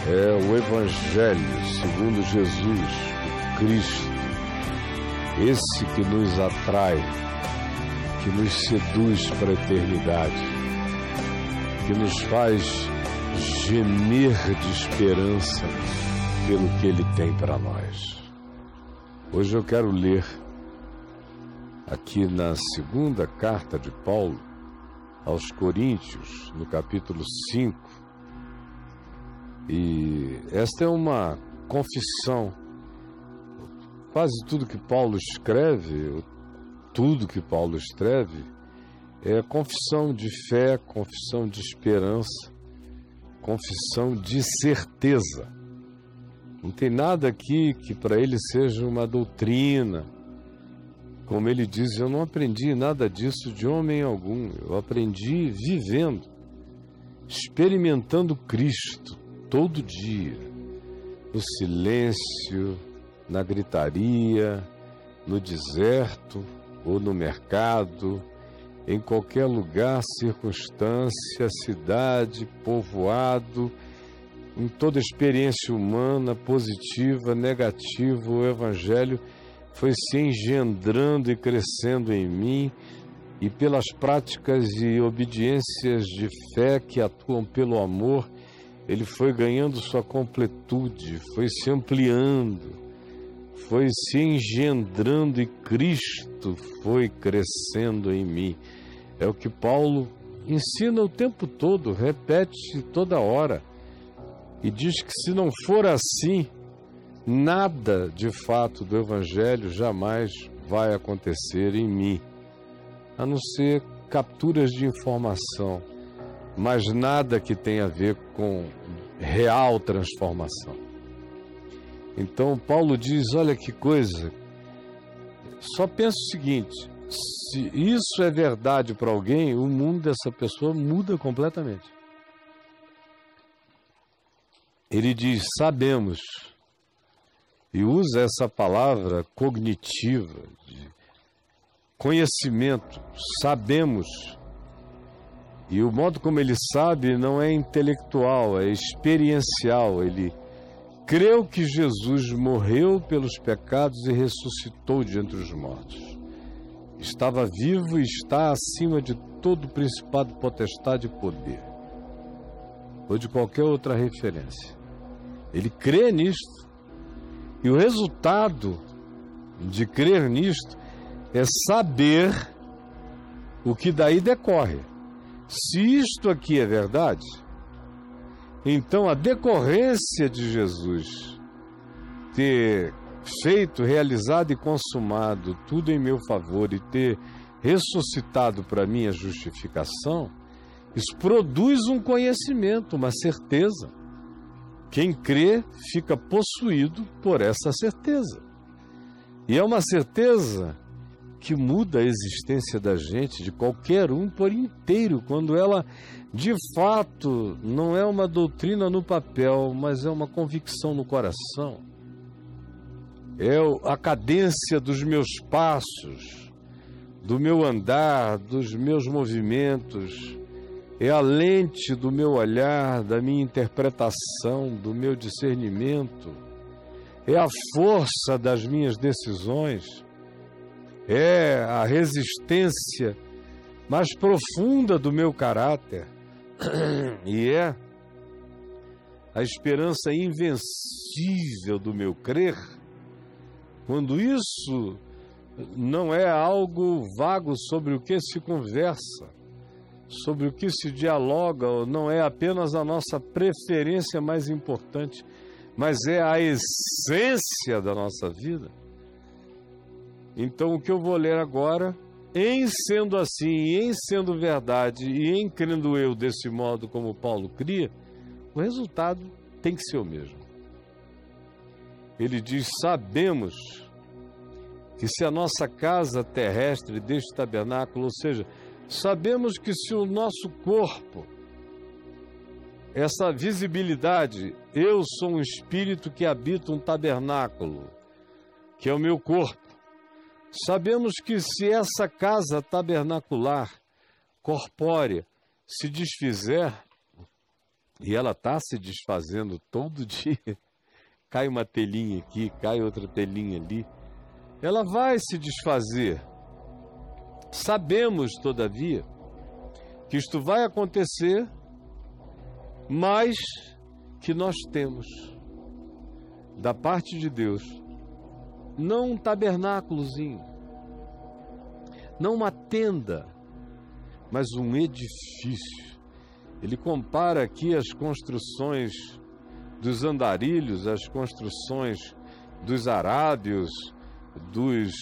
É o Evangelho segundo Jesus, o Cristo, esse que nos atrai, que nos seduz para a eternidade, que nos faz gemer de esperança pelo que Ele tem para nós. Hoje eu quero ler aqui na segunda carta de Paulo aos Coríntios, no capítulo 5, e esta é uma confissão. Quase tudo que Paulo escreve, é confissão de fé, confissão de esperança, confissão de certeza. Não tem nada aqui que para ele seja uma doutrina. Como ele diz, eu não aprendi nada disso de homem algum. Eu aprendi vivendo, experimentando Cristo todo dia, no silêncio, na gritaria, no deserto ou no mercado, em qualquer lugar, circunstância, cidade, povoado, em toda experiência humana, positiva, negativa, o Evangelho foi se engendrando e crescendo em mim, e pelas práticas e obediências de fé que atuam pelo amor, ele foi ganhando sua completude, foi se ampliando, foi se engendrando e Cristo foi crescendo em mim. É o que Paulo ensina o tempo todo, repete toda hora. E diz que se não for assim, nada de fato do Evangelho jamais vai acontecer em mim, a não ser capturas de informação, mas nada que tenha a ver com real transformação. Então Paulo diz, olha que coisa, só pensa o seguinte, se isso é verdade para alguém, o mundo dessa pessoa muda completamente. Ele diz, sabemos, e usa essa palavra cognitiva, de conhecimento, sabemos. E o modo como ele sabe não é intelectual, é experiencial. Ele creu que Jesus morreu pelos pecados e ressuscitou de entre os mortos. Estava vivo e está acima de todo principado, potestade e poder, ou de qualquer outra referência. Ele crê nisto. E o resultado de crer nisto é saber o que daí decorre. Se isto aqui é verdade, então a decorrência de Jesus ter feito, realizado e consumado tudo em meu favor e ter ressuscitado para minha justificação, isso produz um conhecimento, uma certeza. Quem crê fica possuído por essa certeza. E é uma certeza que muda a existência da gente, de qualquer um por inteiro, quando ela, de fato, não é uma doutrina no papel, mas é uma convicção no coração. É a cadência dos meus passos, do meu andar, dos meus movimentos, é a lente do meu olhar, da minha interpretação, do meu discernimento, é a força das minhas decisões, é a resistência mais profunda do meu caráter e é a esperança invencível do meu crer. Quando isso não é algo vago sobre o que se conversa, sobre o que se dialoga, não é apenas a nossa preferência mais importante, mas é a essência da nossa vida. Então o que eu vou ler agora, em sendo assim, em sendo verdade e em crendo eu desse modo como Paulo cria, o resultado tem que ser o mesmo. Ele diz, sabemos que se a nossa casa terrestre deste tabernáculo, ou seja, sabemos que se o nosso corpo, essa visibilidade, eu sou um espírito que habita um tabernáculo, que é o meu corpo. Sabemos que se essa casa tabernacular, corpórea, se desfizer, E ela está se desfazendo todo dia. Cai uma telinha aqui, cai outra telinha ali. Ela vai se desfazer. Sabemos, todavia, que isto vai acontecer, mas que nós temos, da parte de Deus, não um tabernáculozinho, não uma tenda, mas um edifício. Ele compara aqui as construções dos andarilhos, as construções dos arábios, dos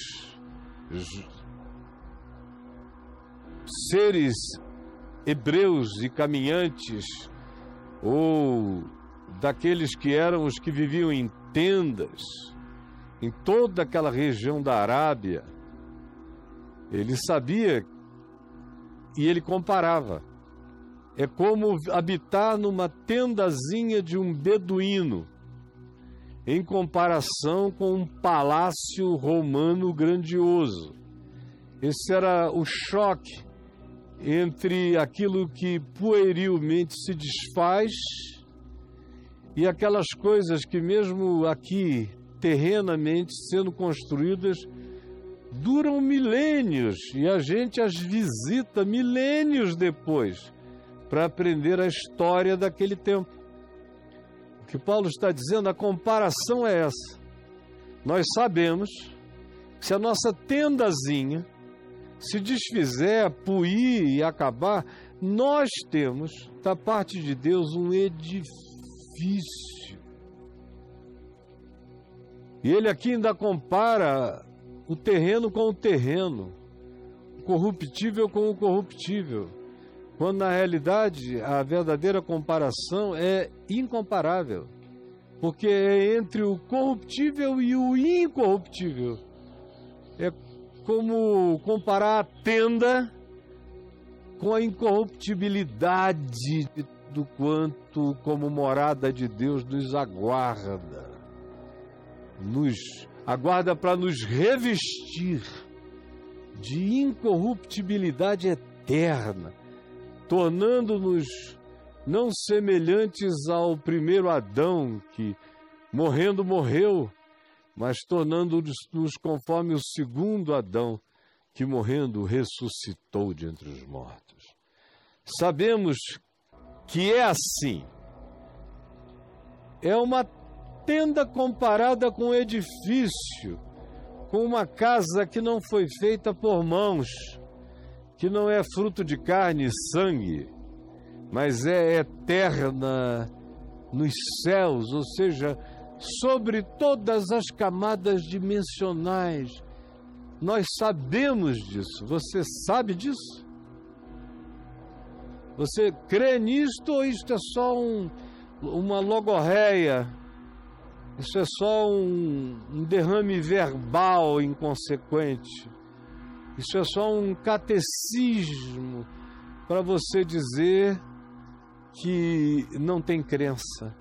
seres hebreus e caminhantes, ou daqueles que eram os que viviam em tendas, em toda aquela região da Arábia. Ele sabia e ele comparava. É como habitar numa tendazinha de um beduíno, em comparação com um palácio romano grandioso. Esse era o choque entre aquilo que puerilmente se desfaz e aquelas coisas que, mesmo aqui, terrenamente sendo construídas, duram milênios, e a gente as visita milênios depois para aprender a história daquele tempo. O que Paulo está dizendo, a comparação é essa. Nós sabemos que se a nossa tendazinha se desfizer, puir e acabar, nós temos, da parte de Deus, um edifício. E ele aqui ainda compara o terreno com o terreno, o corruptível com o corruptível, quando na realidade a verdadeira comparação é incomparável, porque é entre o corruptível e o incorruptível. É como comparar a tenda com a incorruptibilidade do quanto, como morada de Deus, nos aguarda para nos revestir de incorruptibilidade eterna, tornando-nos não semelhantes ao primeiro Adão, que morrendo morreu, mas tornando-nos conforme o segundo Adão, que morrendo ressuscitou de entre os mortos. Sabemos que é assim. É uma tenda comparada com um edifício, com uma casa que não foi feita por mãos, que não é fruto de carne e sangue, mas é eterna nos céus, ou seja, sobre todas as camadas dimensionais. Nós sabemos disso. Você sabe disso? Você crê nisto ou isto é só uma logorreia? Isso é só um derrame verbal inconsequente? Isso é só um catecismo para você dizer que não tem crença,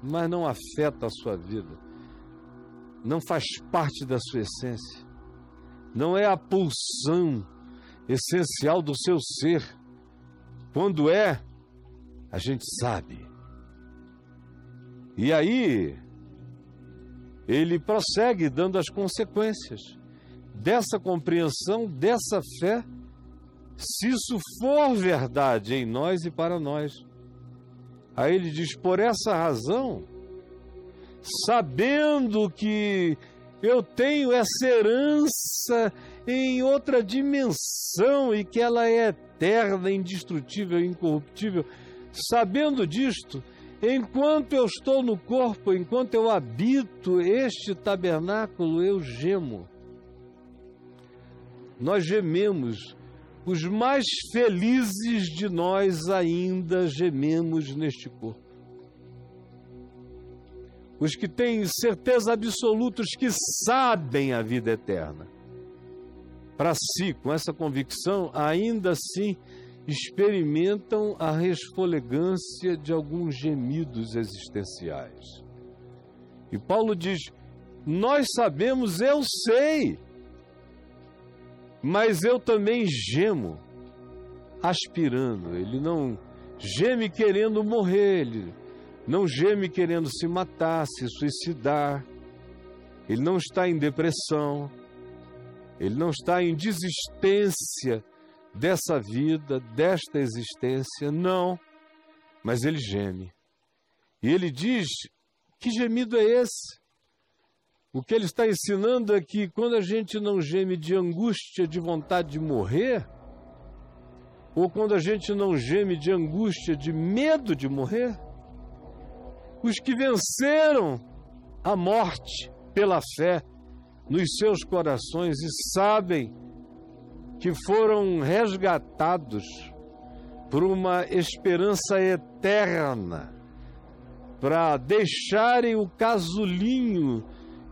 mas não afeta a sua vida, não faz parte da sua essência, não é a pulsão essencial do seu ser. Quando é, a gente sabe. E aí, ele prossegue dando as consequências dessa compreensão, dessa fé, se isso for verdade em nós e para nós. Aí ele diz, por essa razão, sabendo que eu tenho essa herança em outra dimensão e que ela é eterna, indestrutível, incorruptível, sabendo disto, enquanto eu estou no corpo, enquanto eu habito este tabernáculo, eu gemo. Nós gememos. Os mais felizes de nós ainda gememos neste corpo. Os que têm certeza absoluta, os que sabem a vida eterna, para si, com essa convicção, ainda assim experimentam a resfolegância de alguns gemidos existenciais. E Paulo diz, nós sabemos, eu sei, mas eu também gemo, aspirando. Ele não geme querendo morrer, ele não geme querendo se matar, se suicidar, ele não está em depressão, ele não está em desistência dessa vida, desta existência, não, mas ele geme. E ele diz, que gemido é esse? O que ele está ensinando é que quando a gente não geme de angústia, de vontade de morrer, ou quando a gente não geme de angústia, de medo de morrer, os que venceram a morte pela fé nos seus corações e sabem que foram resgatados por uma esperança eterna, para deixarem o casulinho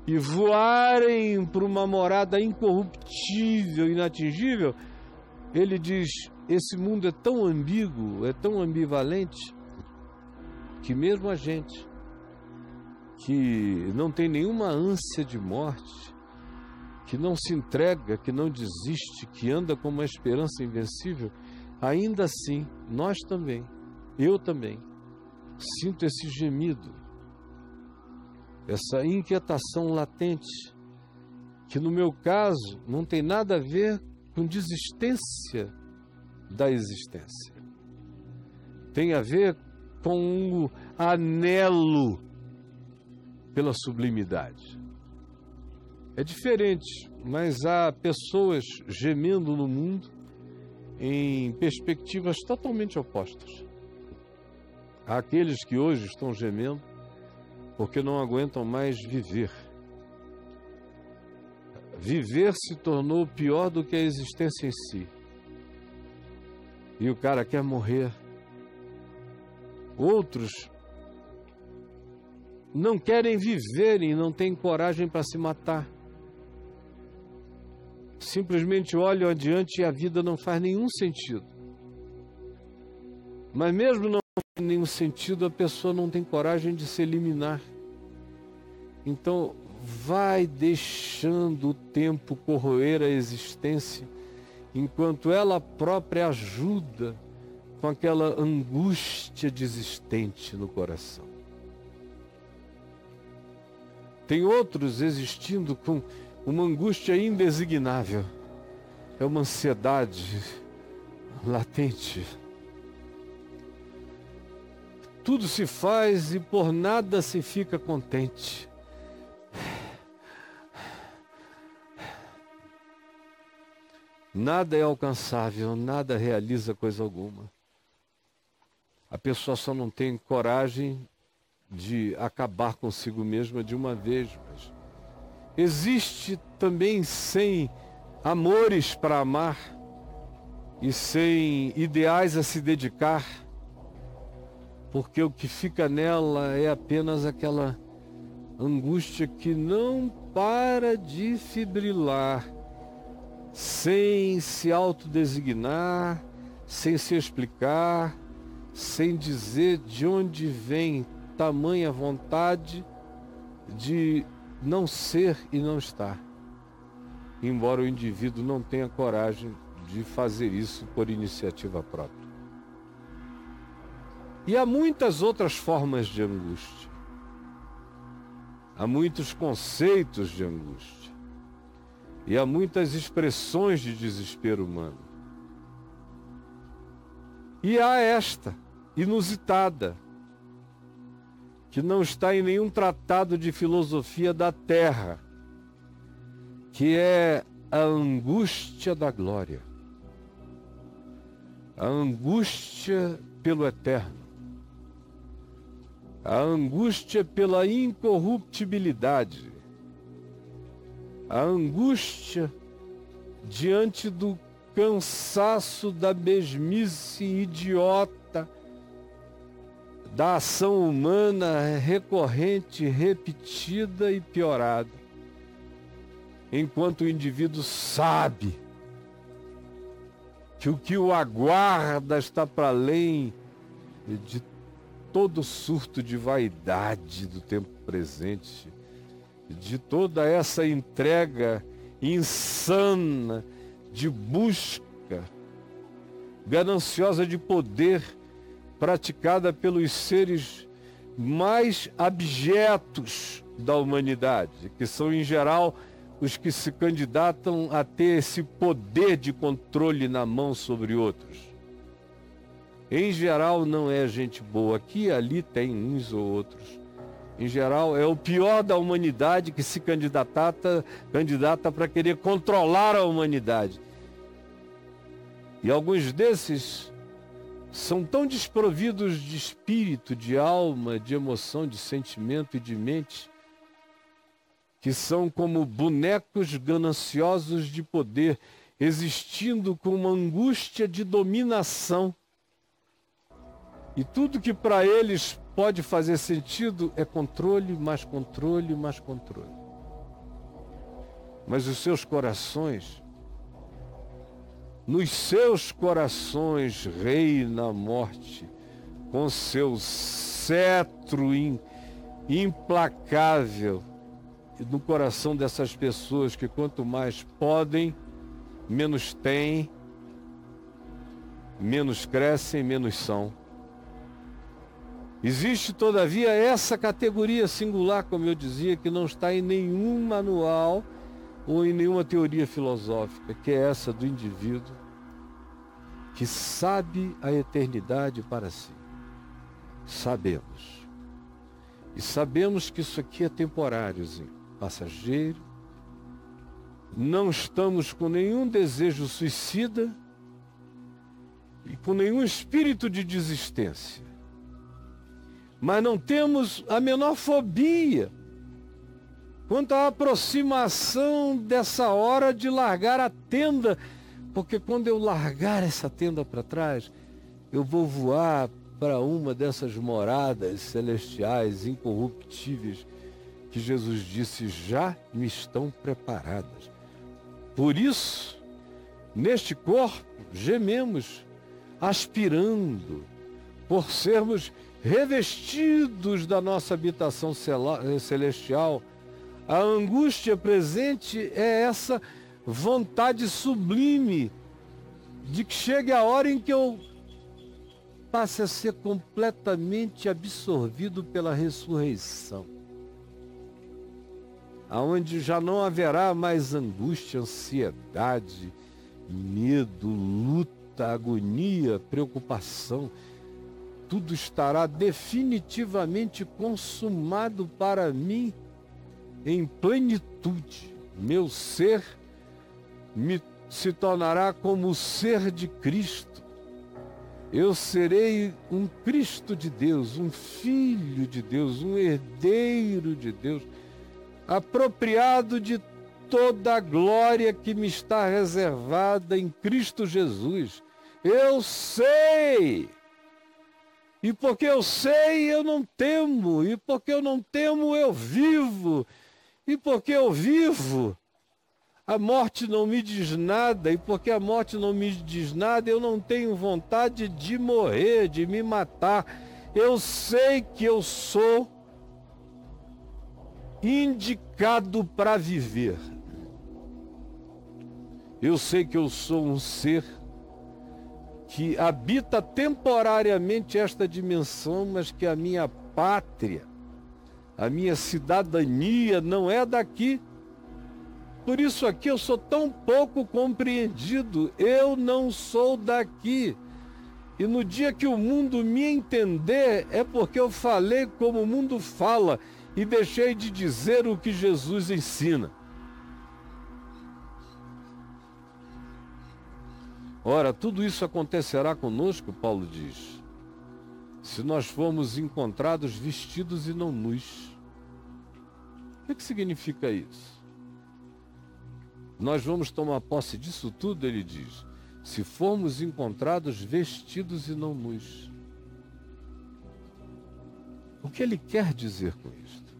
e voarem para uma morada incorruptível, inatingível, ele diz, esse mundo é tão ambíguo, é tão ambivalente, que mesmo a gente que não tem nenhuma ânsia de morte, que não se entrega, que não desiste, que anda com uma esperança invencível, ainda assim, nós também, eu também, sinto esse gemido, essa inquietação latente, que no meu caso não tem nada a ver com desistência da existência. Tem a ver com o anelo pela sublimidade. É diferente, mas há pessoas gemendo no mundo em perspectivas totalmente opostas. Há aqueles que hoje estão gemendo porque não aguentam mais viver. Viver se tornou pior do que a existência em si. E o cara quer morrer. Outros não querem viver e não têm coragem para se matar. Simplesmente olham adiante e a vida não faz nenhum sentido. Mas mesmo não faz nenhum sentido, a pessoa não tem coragem de se eliminar. Então, vai deixando o tempo corroer a existência, enquanto ela própria ajuda com aquela angústia desistente no coração. Tem outros existindo com uma angústia indesignável. É uma ansiedade latente. Tudo se faz e por nada se fica contente. Nada é alcançável, nada realiza coisa alguma. A pessoa só não tem coragem de acabar consigo mesma de uma vez. Mas existe também sem amores para amar e sem ideais a se dedicar, porque o que fica nela é apenas aquela angústia que não para de fibrilar, sem se autodesignar, sem se explicar, sem dizer de onde vem tamanha vontade de não ser e não estar, embora o indivíduo não tenha coragem de fazer isso por iniciativa própria. E há muitas outras formas de angústia, há muitos conceitos de angústia, e há muitas expressões de desespero humano. E há esta, inusitada, que não está em nenhum tratado de filosofia da terra, que é a angústia da glória, a angústia pelo eterno, a angústia pela incorruptibilidade, a angústia diante do cansaço da mesmice idiota, da ação humana recorrente, repetida e piorada, enquanto o indivíduo sabe que o que o aguarda está para além de todo surto de vaidade do tempo presente, de toda essa entrega insana de busca gananciosa de poder, praticada pelos seres mais abjetos da humanidade, que são, em geral, os que se candidatam a ter esse poder de controle na mão sobre outros. Em geral, não é gente boa. Aqui e ali tem uns ou outros. Em geral, é o pior da humanidade que se candidata para querer controlar a humanidade. E alguns desses são tão desprovidos de espírito, de alma, de emoção, de sentimento e de mente, que são como bonecos gananciosos de poder, existindo com uma angústia de dominação. E tudo que para eles pode fazer sentido é controle, mais controle, mais controle. Mas os seus corações, nos seus corações reina a morte, com seu cetro implacável, e no coração dessas pessoas que quanto mais podem, menos têm, menos crescem, menos são. Existe, todavia, essa categoria singular, como eu dizia, que não está em nenhum manual ou em nenhuma teoria filosófica, que é essa do indivíduo que sabe a eternidade para si. Sabemos. E sabemos que isso aqui é temporáriozinho, passageiro. Não estamos com nenhum desejo suicida e com nenhum espírito de desistência. Mas não temos a menor fobia quanto à aproximação dessa hora de largar a tenda, porque quando eu largar essa tenda para trás, eu vou voar para uma dessas moradas celestiais, incorruptíveis, que Jesus disse já me estão preparadas. Por isso, neste corpo, gememos, aspirando, por sermos revestidos da nossa habitação celestial. A angústia presente é essa vontade sublime de que chegue a hora em que eu passe a ser completamente absorvido pela ressurreição, aonde já não haverá mais angústia, ansiedade, medo, luta, agonia, preocupação. Tudo estará definitivamente consumado para mim em plenitude. Meu ser se tornará como o ser de Cristo. Eu serei um Cristo de Deus, um filho de Deus, um herdeiro de Deus, apropriado de toda a glória que me está reservada em Cristo Jesus. Eu sei! E porque eu sei, eu não temo. E porque eu não temo, eu vivo. E porque eu vivo, a morte não me diz nada. E porque a morte não me diz nada, eu não tenho vontade de morrer, de me matar. Eu sei que eu sou indicado para viver. Eu sei que eu sou um ser que habita temporariamente esta dimensão, mas que a minha pátria, a minha cidadania não é daqui. Por isso aqui eu sou tão pouco compreendido. Eu não sou daqui. E no dia que o mundo me entender, é porque eu falei como o mundo fala e deixei de dizer o que Jesus ensina. Ora, tudo isso acontecerá conosco, Paulo diz, se nós formos encontrados vestidos e não nus. O que significa isso? Nós vamos tomar posse disso tudo, ele diz, se formos encontrados vestidos e não nus. O que ele quer dizer com isto?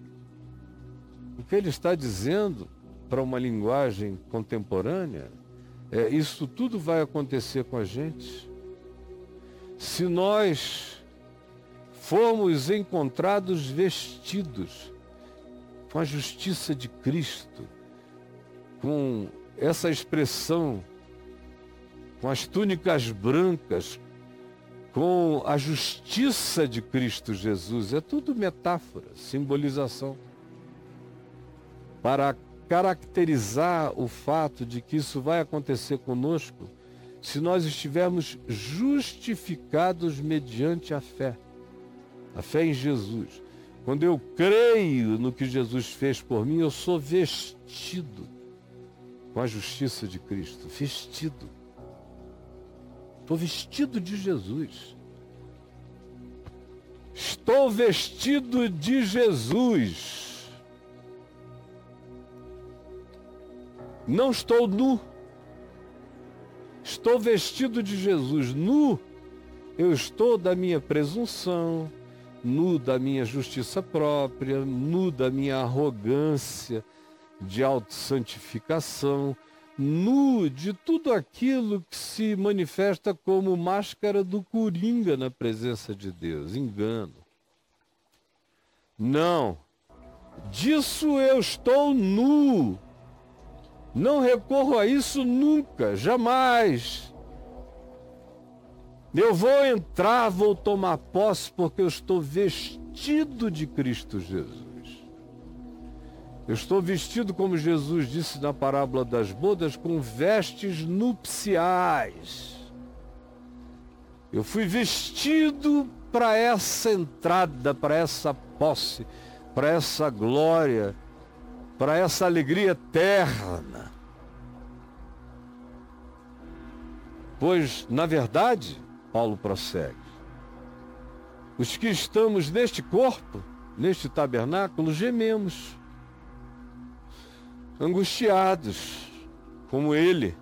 O que ele está dizendo, para uma linguagem contemporânea, isso tudo vai acontecer com a gente se nós formos encontrados vestidos com a justiça de Cristo, com essa expressão, com as túnicas brancas, com a justiça de Cristo Jesus. É tudo metáfora, simbolização, para caracterizar o fato de que isso vai acontecer conosco se nós estivermos justificados mediante a fé em Jesus. Quando eu creio no que Jesus fez por mim, eu sou vestido com a justiça de Cristo. Vestido. Estou vestido de Jesus. Estou vestido de Jesus. Não estou nu. Estou vestido de Jesus. Nu, eu estou da minha presunção, nu da minha justiça própria, nu da minha arrogância de autossantificação, nu de tudo aquilo que se manifesta como máscara do coringa na presença de Deus. Engano. Não. Disso eu estou nu. Não recorro a isso nunca, jamais. Eu vou entrar, vou tomar posse, porque eu estou vestido de Cristo Jesus. Eu estou vestido, como Jesus disse na parábola das bodas, com vestes nupciais. Eu fui vestido para essa entrada, para essa posse, para essa glória, para essa alegria eterna. Pois, na verdade, Paulo prossegue, os que estamos neste corpo, neste tabernáculo, gememos, angustiados, como ele,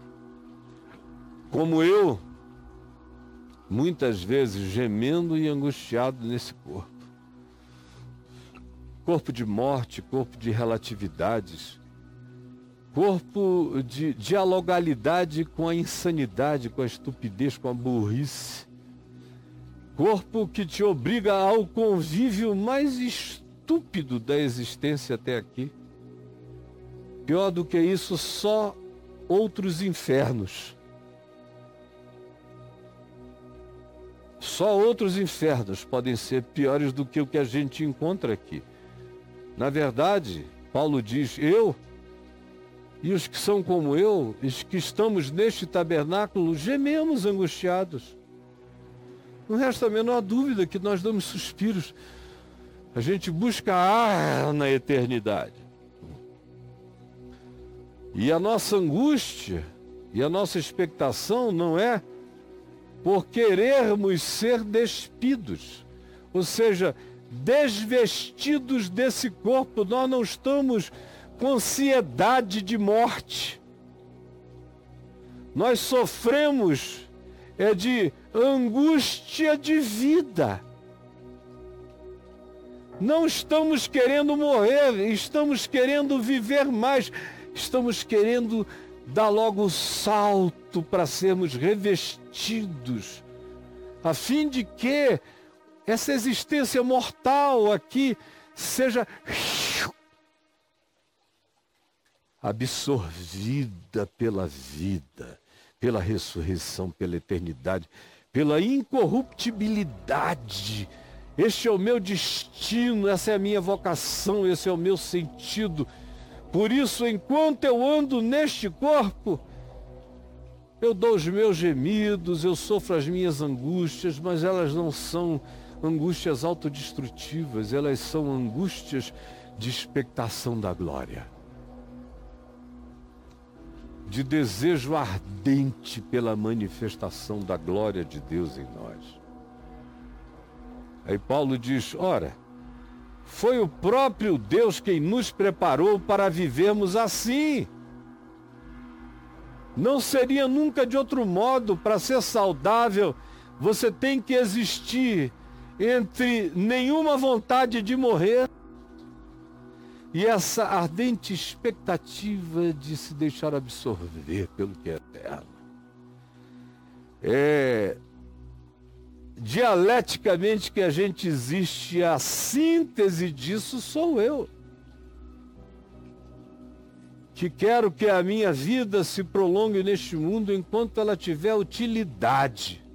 como eu, muitas vezes gemendo e angustiado nesse corpo. Corpo de morte, corpo de relatividades, corpo de dialogalidade com a insanidade, com a estupidez, com a burrice. Corpo que te obriga ao convívio mais estúpido da existência até aqui. Pior do que isso, só outros infernos. Só outros infernos podem ser piores do que o que a gente encontra aqui. Na verdade, Paulo diz, eu e os que são como eu, os que estamos neste tabernáculo, gememos angustiados. Não resta a menor dúvida que nós damos suspiros. A gente busca ar na eternidade. E a nossa angústia e a nossa expectação não é por querermos ser despidos, ou seja, desvestidos desse corpo. Nós não estamos com ansiedade de morte. Nós sofremos de angústia de vida. Não estamos querendo morrer, estamos querendo viver mais. Estamos querendo dar logo o salto para sermos revestidos, a fim de que essa existência mortal aqui seja absorvida pela vida, pela ressurreição, pela eternidade, pela incorruptibilidade. Este é o meu destino, essa é a minha vocação, esse é o meu sentido. Por isso, enquanto eu ando neste corpo, eu dou os meus gemidos, eu sofro as minhas angústias, mas elas não são angústias autodestrutivas, elas são angústias de expectação da glória, de desejo ardente pela manifestação da glória de Deus em nós. Aí Paulo diz, ora, foi o próprio Deus quem nos preparou para vivermos assim. Não seria nunca de outro modo. Para ser saudável, você tem que existir entre nenhuma vontade de morrer e essa ardente expectativa de se deixar absorver pelo que é eterno. Dialeticamente que a gente existe, a síntese disso sou eu, que quero que a minha vida se prolongue neste mundo enquanto ela tiver utilidade.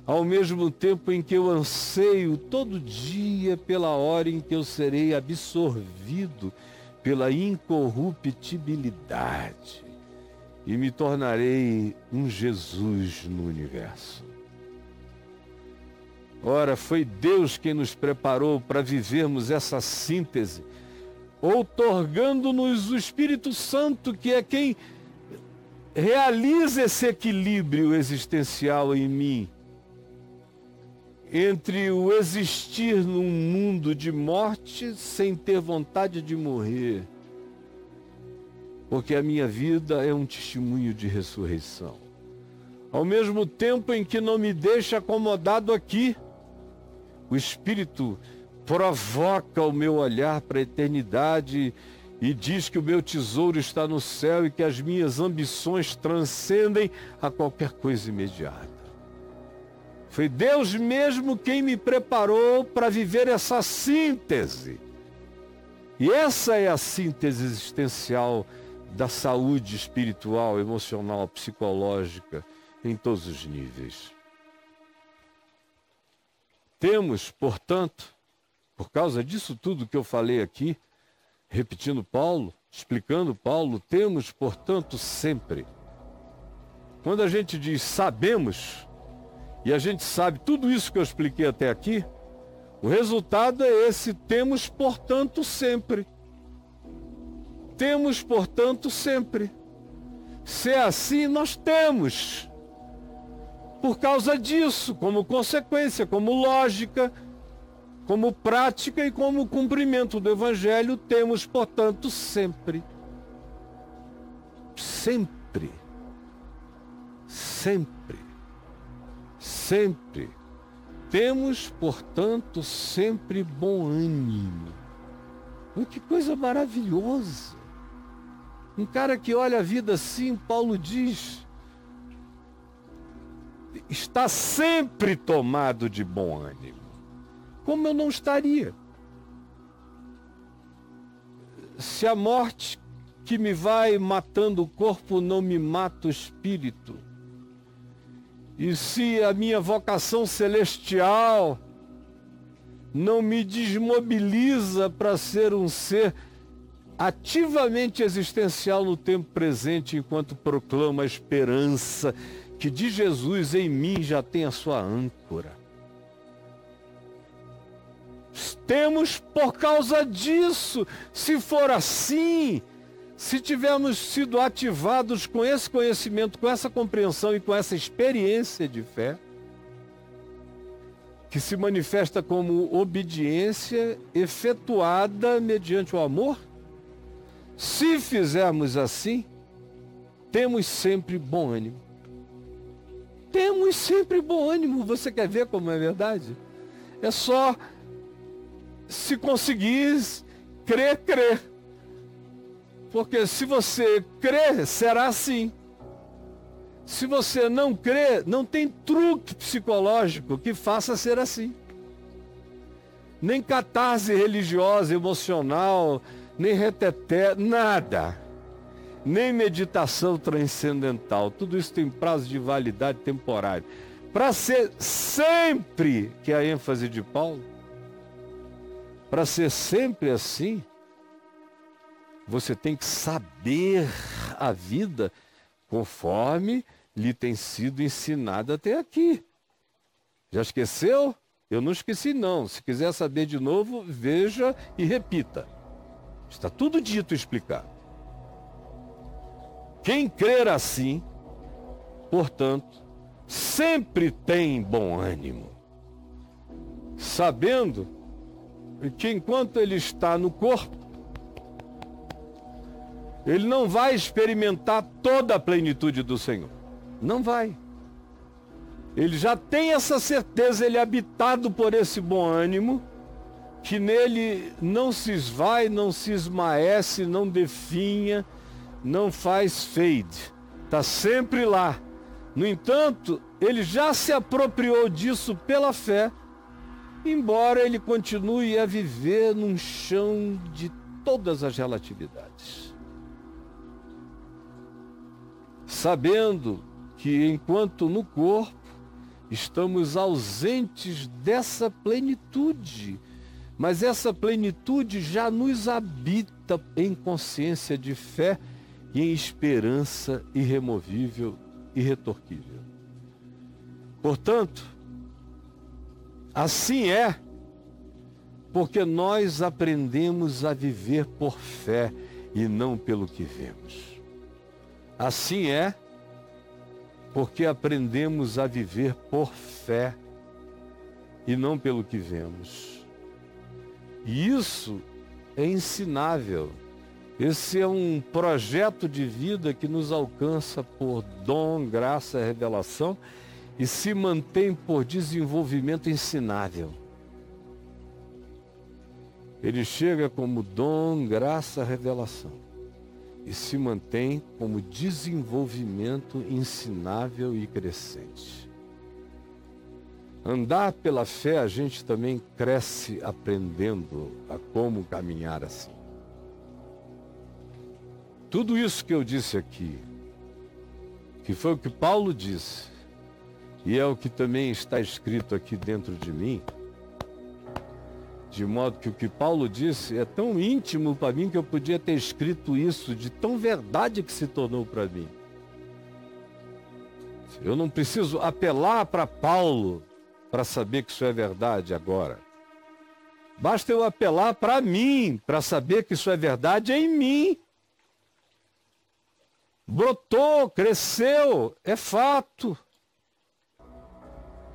ao mesmo tempo em que eu anseio todo dia pela hora em que eu serei absorvido pela incorruptibilidade e me tornarei um Jesus no universo. Ora, foi Deus quem nos preparou para vivermos essa síntese, outorgando-nos o Espírito Santo, que é quem realiza esse equilíbrio existencial em mim, entre o existir num mundo de morte sem ter vontade de morrer, porque a minha vida é um testemunho de ressurreição. Ao mesmo tempo em que não me deixa acomodado aqui, o Espírito provoca o meu olhar para a eternidade e diz que o meu tesouro está no céu e que as minhas ambições transcendem a qualquer coisa imediata. Foi Deus mesmo quem me preparou para viver essa síntese. E essa é a síntese existencial da saúde espiritual, emocional, psicológica, em todos os níveis. Temos, portanto, por causa disso tudo que eu falei aqui, repetindo Paulo, explicando Paulo, temos, portanto, sempre. Quando a gente diz sabemos, e a gente sabe tudo isso que eu expliquei até aqui, o resultado é esse: temos, portanto, sempre. Temos, portanto, sempre. Se é assim, nós temos. Por causa disso, como consequência, como lógica, como prática e como cumprimento do Evangelho, temos, portanto, sempre. Sempre. Sempre. Sempre. Temos, portanto, sempre bom ânimo. Oh, que coisa maravilhosa. Um cara que olha a vida assim, Paulo diz, está sempre tomado de bom ânimo. Como eu não estaria? Se a morte que me vai matando o corpo não me mata o espírito, e se a minha vocação celestial não me desmobiliza para ser um ser ativamente existencial no tempo presente, enquanto proclama a esperança que de Jesus em mim já tem a sua âncora. Temos por causa disso. Se for assim, se tivermos sido ativados com esse conhecimento, com essa compreensão e com essa experiência de fé, que se manifesta como obediência efetuada mediante o amor, se fizermos assim, temos sempre bom ânimo. Temos sempre bom ânimo. Você quer ver como é verdade? É só, se conseguir crer. Porque se você crer, será assim. Se você não crer, não tem truque psicológico que faça ser assim. Nem catarse religiosa, emocional, nem reteté, nada. Nem meditação transcendental. Tudo isso tem prazo de validade temporário. Para ser sempre, que é a ênfase de Paulo, para ser sempre assim, você tem que saber a vida conforme lhe tem sido ensinada até aqui. Já esqueceu? Eu não esqueci não. Se quiser saber de novo, veja e repita. Está tudo dito e explicado. Quem crer assim, portanto, sempre tem bom ânimo, sabendo que enquanto ele está no corpo, ele não vai experimentar toda a plenitude do Senhor. Não vai. Ele já tem essa certeza, ele é habitado por esse bom ânimo, que nele não se esvai, não se esmaece, não definha, não faz fade. Está sempre lá. No entanto, ele já se apropriou disso pela fé, embora ele continue a viver num chão de todas as relatividades. Sabendo que enquanto no corpo, estamos ausentes dessa plenitude. Mas essa plenitude já nos habita em consciência de fé e em esperança irremovível, irretorquível. Portanto, assim é, porque nós aprendemos a viver por fé e não pelo que vemos. Assim é, porque aprendemos a viver por fé e não pelo que vemos. E isso é ensinável. Esse é um projeto de vida que nos alcança por dom, graça e revelação e se mantém por desenvolvimento ensinável. Ele chega como dom, graça, revelação e se mantém como desenvolvimento ensinável e crescente. Andar pela fé, a gente também cresce aprendendo a como caminhar assim. Tudo isso que eu disse aqui, que foi o que Paulo disse, e é o que também está escrito aqui dentro de mim, de modo que o que Paulo disse é tão íntimo para mim que eu podia ter escrito isso, de tão verdade que se tornou para mim. Eu não preciso apelar para Paulo para saber que isso é verdade agora. Basta eu apelar para mim, para saber que isso é verdade em mim. Brotou, cresceu, é fato.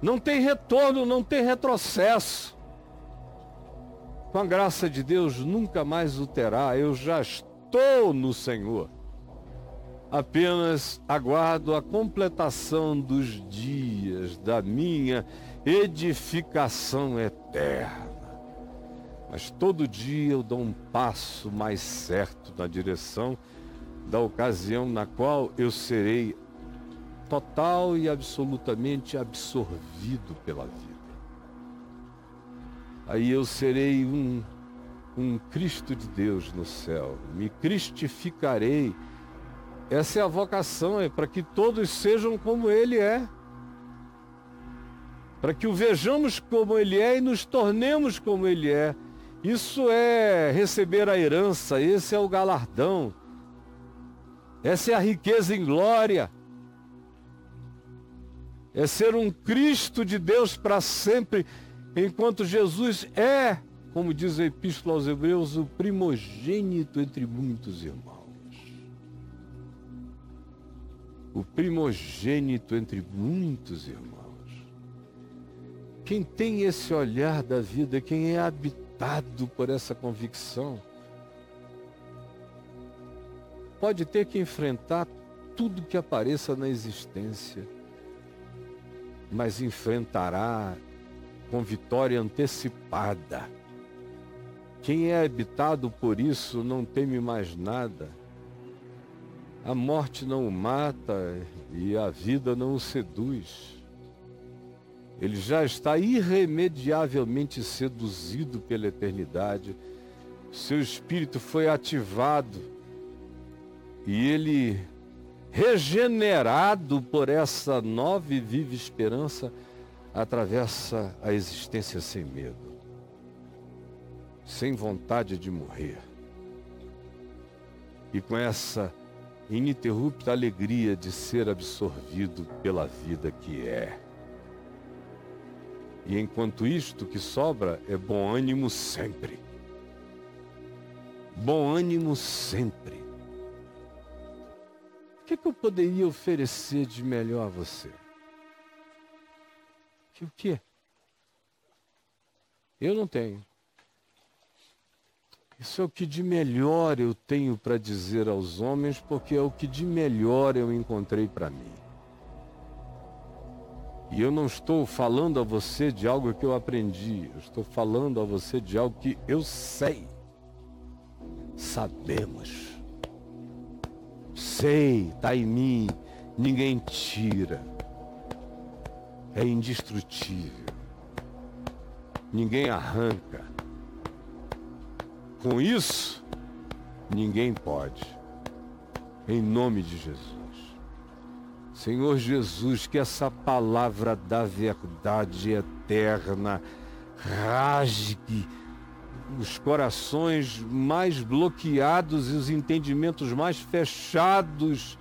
Não tem retorno, não tem retrocesso. Com a graça de Deus, nunca mais o terá. Eu já estou no Senhor. Apenas aguardo a completação dos dias da minha edificação eterna. Mas todo dia eu dou um passo mais certo na direção da ocasião na qual eu serei total e absolutamente absorvido pela vida. Aí eu serei um Cristo de Deus no céu, me cristificarei. Essa é a vocação, é para que todos sejam como Ele é. Para que o vejamos como Ele é e nos tornemos como Ele é. Isso é receber a herança, esse é o galardão. Essa é a riqueza em glória. É ser um Cristo de Deus para sempre, enquanto Jesus é, como diz a Epístola aos Hebreus, o primogênito entre muitos irmãos. O primogênito entre muitos irmãos. Quem tem esse olhar da vida, quem é habitado por essa convicção, pode ter que enfrentar tudo que apareça na existência, mas enfrentará com vitória antecipada. Quem é habitado por isso não teme mais nada. A morte não o mata e a vida não o seduz. Ele já está irremediavelmente seduzido pela eternidade. Seu espírito foi ativado e ele, regenerado por essa nova e viva esperança, atravessa a existência sem medo, sem vontade de morrer. E com essa ininterrupta alegria de ser absorvido pela vida que é. E enquanto isto que sobra é bom ânimo sempre. Bom ânimo sempre. O que eu poderia oferecer de melhor a você? O quê? Eu não tenho. Isso é o que de melhor eu tenho para dizer aos homens, porque é o que de melhor eu encontrei para mim. E eu não estou falando a você de algo que eu aprendi, eu estou falando a você de algo que eu sei. Sabemos. Sei, está em mim, ninguém tira. É indestrutível. Ninguém arranca. Com isso, ninguém pode. Em nome de Jesus. Senhor Jesus, que essa palavra da verdade eterna rasgue os corações mais bloqueados e os entendimentos mais fechados,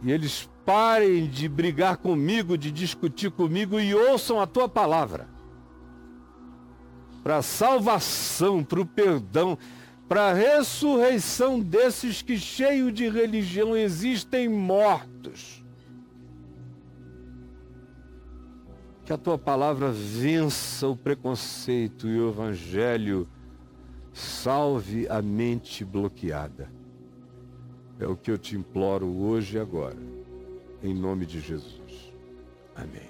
e eles parem de brigar comigo, de discutir comigo e ouçam a tua palavra para a salvação, para o perdão, para a ressurreição desses que, cheios de religião, existem mortos. Que a tua palavra vença o preconceito e o evangelho salve a mente bloqueada. É o que eu te imploro hoje e agora, em nome de Jesus. Amém.